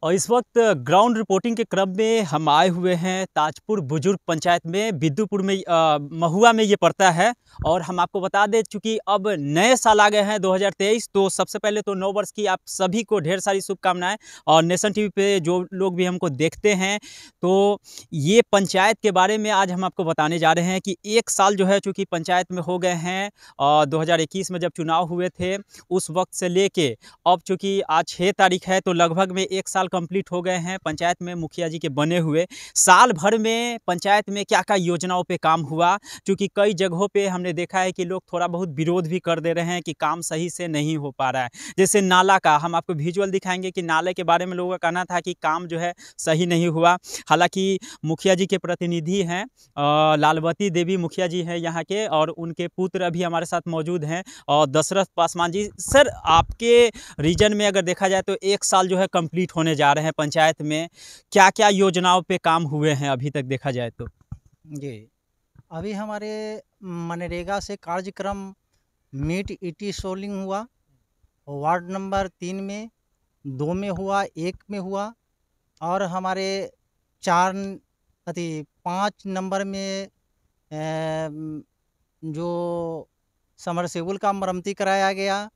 और इस वक्त ग्राउंड रिपोर्टिंग के क्रम में हम आए हुए हैं ताजपुर बुजुर्ग पंचायत में, बिद्दुपुर में, महुआ में ये पड़ता है। और हम आपको बता दें, चूंकि अब नए साल आ गए हैं 2023, तो सबसे पहले तो नव वर्ष की आप सभी को ढेर सारी शुभकामनाएं। और नेशन टीवी पे जो लोग भी हमको देखते हैं, तो ये पंचायत के बारे में आज हम आपको बताने जा रहे हैं कि एक साल जो है चूँकि पंचायत में हो गए हैं। और 2021 में जब चुनाव हुए थे, उस वक्त से लेके अब चूँकि आज 6 तारीख है, तो लगभग में 1 साल कंप्लीट हो गए हैं पंचायत में मुखिया जी के बने हुए। साल भर में पंचायत में क्या-क्या योजनाओं पे काम हुआ, चूँकि कई जगहों पे हमने देखा है कि लोग थोड़ा बहुत विरोध भी कर दे रहे हैं कि काम सही से नहीं हो पा रहा है। जैसे नाला का हम आपको विजुअल दिखाएँगे कि नाले के बारे में लोगों का कहना था कि काम जो है सही नहीं हुआ। हालाँकि मुखिया जी के प्रतिनिधि हैं, लालवती देवी मुखिया जी हैं यहाँ के, और उनके पुत्र अभी हमारे साथ मौजूद हैं, और दशरथ पासवान जी। सर, आपके रीजन में अगर देखा जाए तो 1 साल जो है कंप्लीट होने जा रहे हैं पंचायत में, क्या-क्या योजनाओं पे काम हुए हैं अभी तक देखा जाए तो? जी, अभी हमारे मनरेगा से कार्यक्रम मीट ईटी सोलिंग हुआ, वार्ड नंबर 3 में, 2 में हुआ, 1 में हुआ, और हमारे 4 5 नंबर में जो समरसेबुल का मरम्मती कराया गया,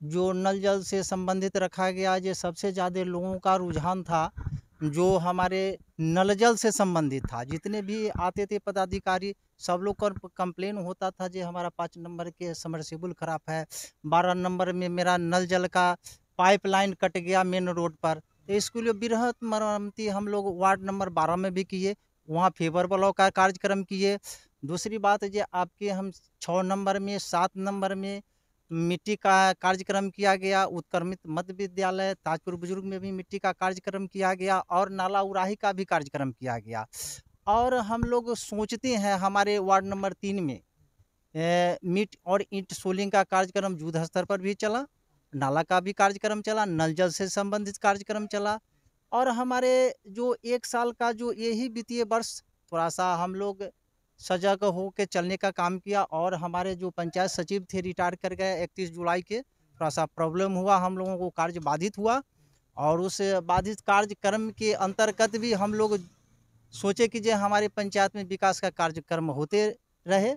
जो नल जल से संबंधित रखा गया। ये सबसे ज़्यादा लोगों का रुझान था, जो हमारे नल जल से संबंधित था। जितने भी आते थे पदाधिकारी, सब लोग का कंप्लेन होता था जो हमारा 5 नंबर के समरसेबुल खराब है, 12 नंबर में मेरा नल जल का पाइपलाइन कट गया मेन रोड पर। तो इसके लिए बृहत मरम्मती हम लोग वार्ड नंबर 12 में भी किए, वहाँ फेवर ब्लॉक का कार्यक्रम किए। दूसरी बात ये आपके हम 6 नंबर में, 7 नंबर में मिट्टी का कार्यक्रम किया गया। उत्क्रमित मध्य विद्यालय ताजपुर बुजुर्ग में भी मिट्टी का कार्यक्रम किया गया, और नाला उराही का भी कार्यक्रम किया गया। और हम लोग सोचते हैं हमारे वार्ड नंबर 3 में मिट और ईंट सोलिंग का कार्यक्रम युद्ध स्तर पर भी चला, नाला का भी कार्यक्रम चला, नल जल से संबंधित कार्यक्रम चला। और हमारे जो 1 साल का जो यही वित्तीय वर्ष, थोड़ा-सा हम लोग सजग हो के चलने का काम किया। और हमारे जो पंचायत सचिव थे रिटायर कर गए 31 जुलाई के, थोड़ा-सा प्रॉब्लम हुआ, हम लोगों को कार्य बाधित हुआ। और उस बाधित कार्यक्रम के अंतर्गत भी हम लोग सोचे कि जो हमारे पंचायत में विकास का कार्यक्रम होते रहे।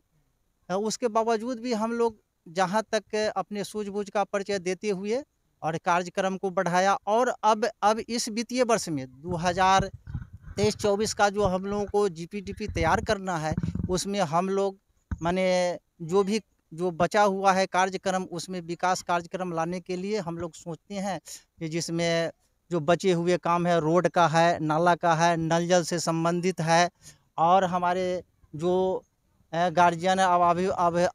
उसके बावजूद भी हम लोग जहाँ तक अपने सूझबूझ का परिचय देते हुए और कार्यक्रम को बढ़ाया। और अब इस वित्तीय वर्ष में 2023-24 का जो हम लोगों को जीपीडीपी तैयार करना है, उसमें हम लोग माने जो बचा हुआ है कार्यक्रम, उसमें विकास कार्यक्रम लाने के लिए हम लोग सोचते हैं कि जिसमें जो बचे हुए काम है, रोड का है, नाला का है, नल जल से संबंधित है, और हमारे जो गार्जियन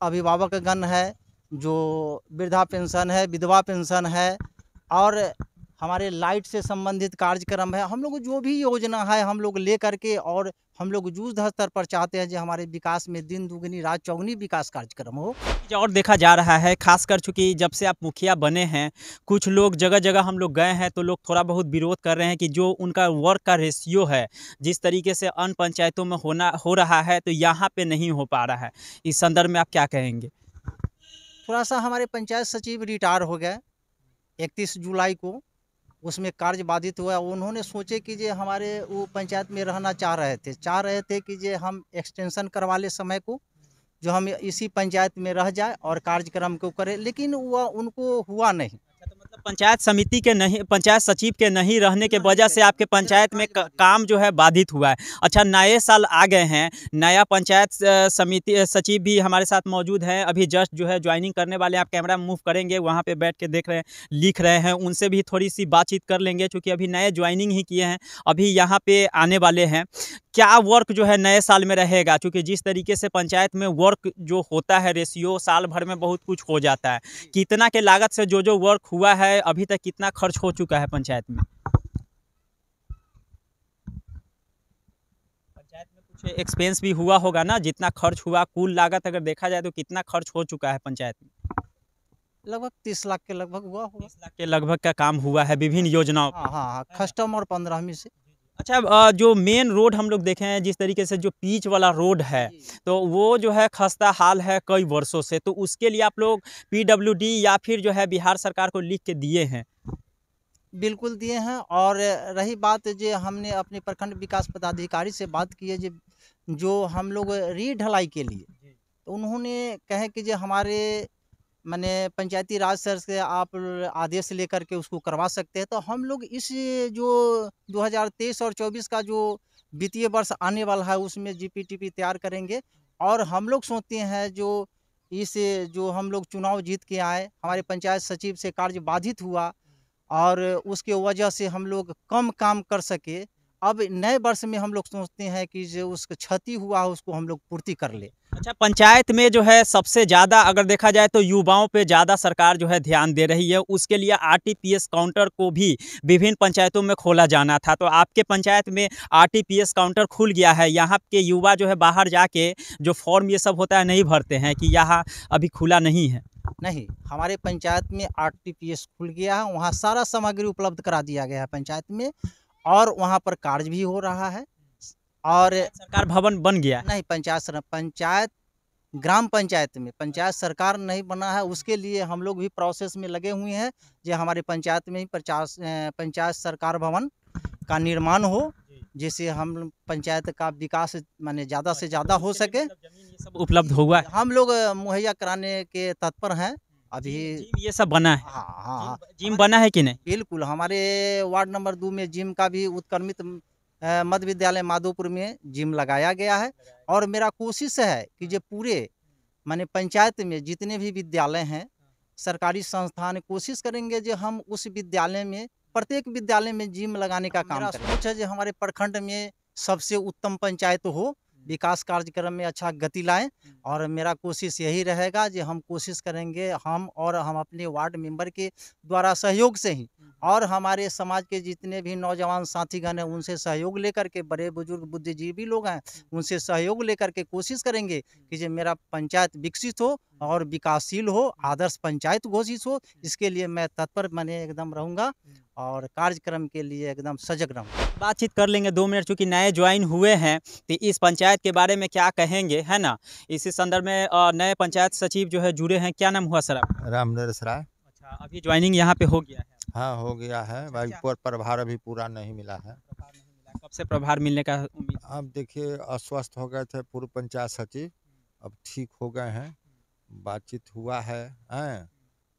अभिभावकगण है, जो वृद्धा पेंशन है, विधवा पेंशन है, और हमारे लाइट से संबंधित कार्यक्रम है। हम लोग जो भी योजना है हम लोग ले करके, और हम लोग युद्ध स्तर पर चाहते हैं जो हमारे विकास में दिन दुगनी रात चौगुनी विकास कार्यक्रम हो। और देखा जा रहा है, खासकर चूँकि जब से आप मुखिया बने हैं, कुछ लोग जगह-जगह हम लोग गए हैं, तो लोग थोड़ा बहुत विरोध कर रहे हैं कि जो उनका वर्क का रेशियो है, जिस तरीके से अन्य पंचायतों में हो रहा है, तो यहाँ पे नहीं हो पा रहा है। इस संदर्भ में आप क्या कहेंगे? थोड़ा-सा हमारे पंचायत सचिव रिटायर हो गए 31 जुलाई को, उसमें कार्य बाधित हुआ। उन्होंने सोचे कि जे हमारे वो पंचायत में रहना चाह रहे थे कि जे हम एक्सटेंशन करवा लें समय को, जो हम इसी पंचायत में रह जाए और कार्यक्रम को करें, लेकिन वह उनको हुआ नहीं। अच्छा, तो मतलब पंचायत समिति के नहीं, पंचायत सचिव के नहीं रहने के नहीं वजह से रहे, आपके पंचायत में काम जो है बाधित हुआ है। अच्छा, नए साल आ गए हैं, नया पंचायत समिति सचिव भी हमारे साथ मौजूद हैं, अभी जस्ट जो है ज्वाइनिंग करने वाले। आप कैमरा मूव करेंगे, वहाँ पे बैठ के देख रहे हैं, लिख रहे हैं, उनसे भी थोड़ी सी बातचीत कर लेंगे, चूँकि अभी नए ज्वाइनिंग ही किए हैं, अभी यहाँ पे आने वाले हैं। क्या वर्क जो है नए साल में रहेगा? क्योंकि जिस तरीके से पंचायत में वर्क जो होता है, रेशियो साल भर में बहुत कुछ हो जाता है। कितना के लागत से जो वर्क हुआ है, अभी तक कितना खर्च हो चुका है पंचायत में? पंचायत में कुछ एक्सपेंस भी हुआ होगा ना, जितना खर्च हुआ, कुल लागत अगर देखा जाए तो कितना खर्च हो चुका है पंचायत में? लगभग 30 लाख के लगभग हुआ होगा। 30 लाख के लगभग का काम हुआ है विभिन्न योजनाओं हाँ, पे, हाँ, हाँ, है ना? कस्टम और 15वीं से। अच्छा, जो मेन रोड हम लोग देखे हैं, जिस तरीके से जो पिच वाला रोड है, जी। तो वो जो है खस्ता हाल है कई वर्षों से, तो उसके लिए आप लोग पीडब्ल्यूडी या फिर जो है बिहार सरकार को लिख के दिए हैं? बिल्कुल दिए हैं। और रही बात जो हमने अपने प्रखंड विकास पदाधिकारी से बात की है जो हम लोग ढलाई के लिए, तो उन्होंने कहे कि जो हमारे माने पंचायती राज स्तर से आप आदेश लेकर के उसको करवा सकते हैं। तो हम लोग इस जो 2023 और 24 का जो वित्तीय वर्ष आने वाला है उसमें जीपीटीपी तैयार करेंगे। और हम लोग सोचते हैं इस जो हम लोग चुनाव जीत के आए, हमारे पंचायत सचिव से कार्य बाधित हुआ और उसके वजह से हम लोग कम काम कर सके। अब नए वर्ष में हम लोग सोचते हैं कि जो उसका क्षति हुआ है उसको हम लोग पूर्ति कर ले। अच्छा, पंचायत में जो है सबसे ज़्यादा अगर देखा जाए तो युवाओं पे ज़्यादा सरकार जो है ध्यान दे रही है। उसके लिए आरटीपीएस काउंटर को भी विभिन्न पंचायतों में खोला जाना था, तो आपके पंचायत में आरटीपीएस काउंटर खुल गया है। यहाँ के युवा जो है बाहर जाके जो फॉर्म ये सब होता है नहीं भरते हैं कि यहाँ अभी खुला नहीं है? नहीं, हमारे पंचायत में आरटीपीएस खुल गया है, वहाँ सारा सामग्री उपलब्ध करा दिया गया है पंचायत में और वहाँ पर कार्य भी हो रहा है। और सरकार भवन बन गया है? नहीं, पंचायत ग्राम पंचायत में पंचायत सरकार नहीं बना है, उसके लिए हम लोग भी प्रोसेस में लगे हुए हैं जो हमारे पंचायत में ही पंचायत सरकार भवन का निर्माण हो, जिससे हम पंचायत का विकास माने ज़्यादा से ज़्यादा हो सके। ये सब उपलब्ध हुआ है? हम लोग मुहैया कराने के तत्पर हैं अभी। जिम ये सब बना है? हाँ हाँ, जिम बना है कि नहीं? बिल्कुल। हमारे वार्ड नंबर 2 में जिम का भी उत्क्रमित मध्य विद्यालय माधोपुर में जिम लगाया गया है। और मेरा कोशिश है कि जो पूरे माने पंचायत में जितने भी विद्यालय हैं, सरकारी संस्थान, कोशिश करेंगे जो हम उस विद्यालय में प्रत्येक विद्यालय में जिम लगाने का काम करें। सोच है जो हमारे प्रखंड में सबसे उत्तम पंचायत हो, विकास कार्यक्रम में अच्छा गति लाएं। और मेरा कोशिश यही रहेगा जो हम कोशिश करेंगे, हम अपने वार्ड मेंबर के द्वारा सहयोग से ही और हमारे समाज के जितने भी नौजवान साथीगण हैं उनसे सहयोग लेकर के, बड़े बुजुर्ग बुद्धिजीवी लोग हैं उनसे सहयोग लेकर के कोशिश करेंगे कि जो मेरा पंचायत विकसित हो और विकासशील हो, आदर्श पंचायत घोषित हो। इसके लिए मैं तत्पर माने एकदम रहूँगा और कार्यक्रम के लिए एकदम सजग रहूँगा। बातचीत कर लेंगे 2 मिनट, चूँकि नए ज्वाइन हुए हैं तो इस पंचायत के बारे में क्या कहेंगे, है ना? इसी संदर्भ में नए पंचायत सचिव जो है जुड़े हैं, क्या नाम हुआ सर आपका? रामनरेश राय। अच्छा, अभी ज्वाइनिंग यहाँ पे हो गया है? हाँ, हो गया है भाई, पर प्रभार अभी पूरा नहीं मिला है। प्रभार नहीं मिला, कब से प्रभार मिलने का उम्मीद? अब देखिए, अस्वस्थ हो गए थे पूर्व पंचायत सचिव, अब ठीक हो गए हैं, बातचीत हुआ है,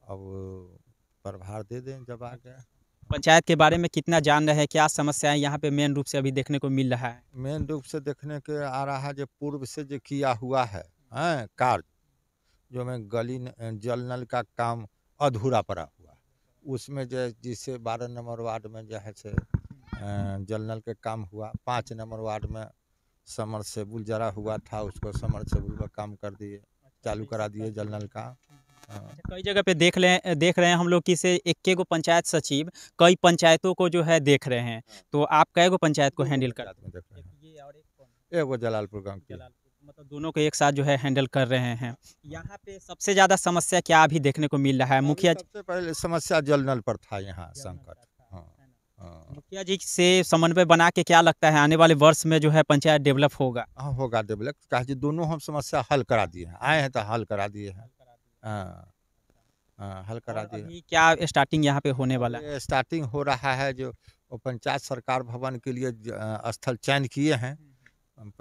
अब प्रभार दे दें जब आ गए। पंचायत के बारे में कितना जान रहे हैं, क्या समस्याएं यहाँ पे मेन रूप से अभी देखने को मिल रहा है? मेन रूप से देखने के आ रहा है जो पूर्व से जो किया हुआ है कार्य, जो में गली जल नल का काम अधूरा पड़ा हुआ है, उसमें जो जिससे 12 नंबर वार्ड में जो है से जल नल के काम हुआ, 5 नंबर वार्ड में समरसेबुल जरा हुआ था, उसको समरसेबुल का काम कर दिए, चालू करा दिए जल नल का। कई जगह पे देख रहे हैं हम लोग कि से एक गो पंचायत सचिव कई पंचायतों को जो है देख रहे हैं, तो आप कै गो पंचायत को हैंडल कर? ये और एक कौन? एक वो जलालपुर गाँव की। मतलब दोनों को एक साथ जो है हैंडल कर रहे हैं। यहाँ पे सबसे ज़्यादा समस्या क्या अभी देखने को मिल रहा है? मुखिया सबसे पहले समस्या जल नल पर था यहाँ संकट। मुखिया जी से समन्वय बना के क्या लगता है आने वाले वर्ष में जो है पंचायत डेवलप होगा? हाँ, होगा डेवलप, कहा दोनों हम समस्या हल करा दिए हैं, आए हैं तो हल करा दिए हैं। हल करा दिए। अभी क्या स्टार्टिंग यहाँ पे होने वाला है? स्टार्टिंग हो रहा है, जो पंचायत सरकार भवन के लिए स्थल चयन किए हैं,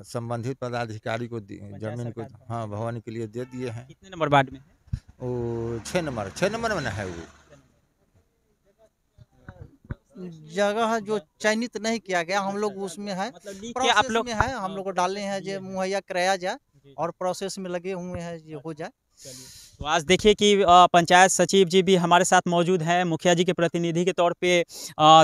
संबंधित पदाधिकारी को जमीन को भवन के लिए दे दिए हैं। कितने नंबर वार्ड में है? वो 6 नंबर में ना है, वो जगह जो चयनित नहीं किया गया, हम लोग उसमें है, मतलब आप लोग में है, हम लोग को डालने हैं जो मुहैया कराया जाए और प्रोसेस में लगे हुए हैं ये हो जाए। तो आज देखिए कि पंचायत सचिव जी भी हमारे साथ मौजूद हैं, मुखिया जी के प्रतिनिधि के तौर पे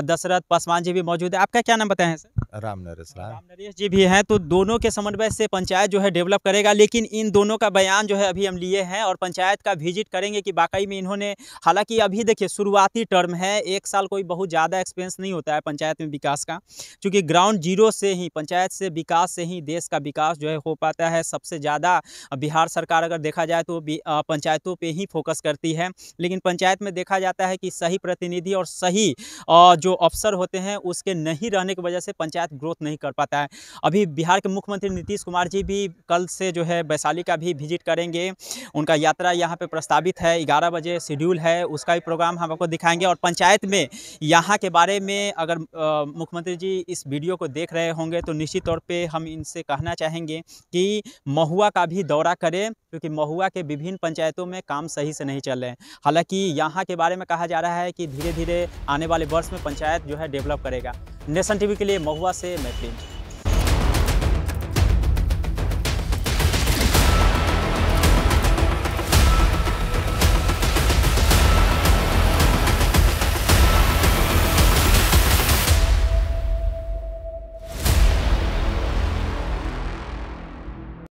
दशरथ पासवान जी भी मौजूद है। आपका क्या नाम बताएं सर? रामनरेश राय। रामनरेश जी भी हैं, तो दोनों के समन्वय से पंचायत जो है डेवलप करेगा। लेकिन इन दोनों का बयान जो है अभी हम लिए हैं और पंचायत का विजिट करेंगे कि वाकई में इन्होंने, हालांकि अभी देखिए शुरुआती टर्म है, 1 साल कोई बहुत ज़्यादा एक्सपेंस नहीं होता है पंचायत में विकास का, क्योंकि ग्राउंड जीरो से ही, पंचायत से विकास से ही देश का विकास जो है हो पाता है। सबसे ज़्यादा बिहार सरकार अगर देखा जाए तो पंचायत पंचायतों पे ही फोकस करती है, लेकिन पंचायत में देखा जाता है कि सही प्रतिनिधि और सही जो अफसर होते हैं उसके नहीं रहने की वजह से पंचायत ग्रोथ नहीं कर पाता है। अभी बिहार के मुख्यमंत्री नीतीश कुमार जी भी कल से जो है वैशाली का भी विजिट करेंगे। उनका यात्रा यहाँ पे प्रस्तावित है, 11 बजे शेड्यूल है, उसका भी प्रोग्राम हम आपको दिखाएंगे। और पंचायत में यहाँ के बारे में अगर मुख्यमंत्री जी इस वीडियो को देख रहे होंगे तो निश्चित तौर पे हम इनसे कहना चाहेंगे कि महुआ का भी दौरा करें, क्योंकि महुआ के विभिन्न पंचायतों में काम सही से नहीं चल रहे हैं। हालांकि यहाँ के बारे में कहा जा रहा है कि धीरे धीरे आने वाले वर्ष में पंचायत जो है डेवलप करेगा। नेशन टीवी के लिए महुआ से मैं प्रिंस।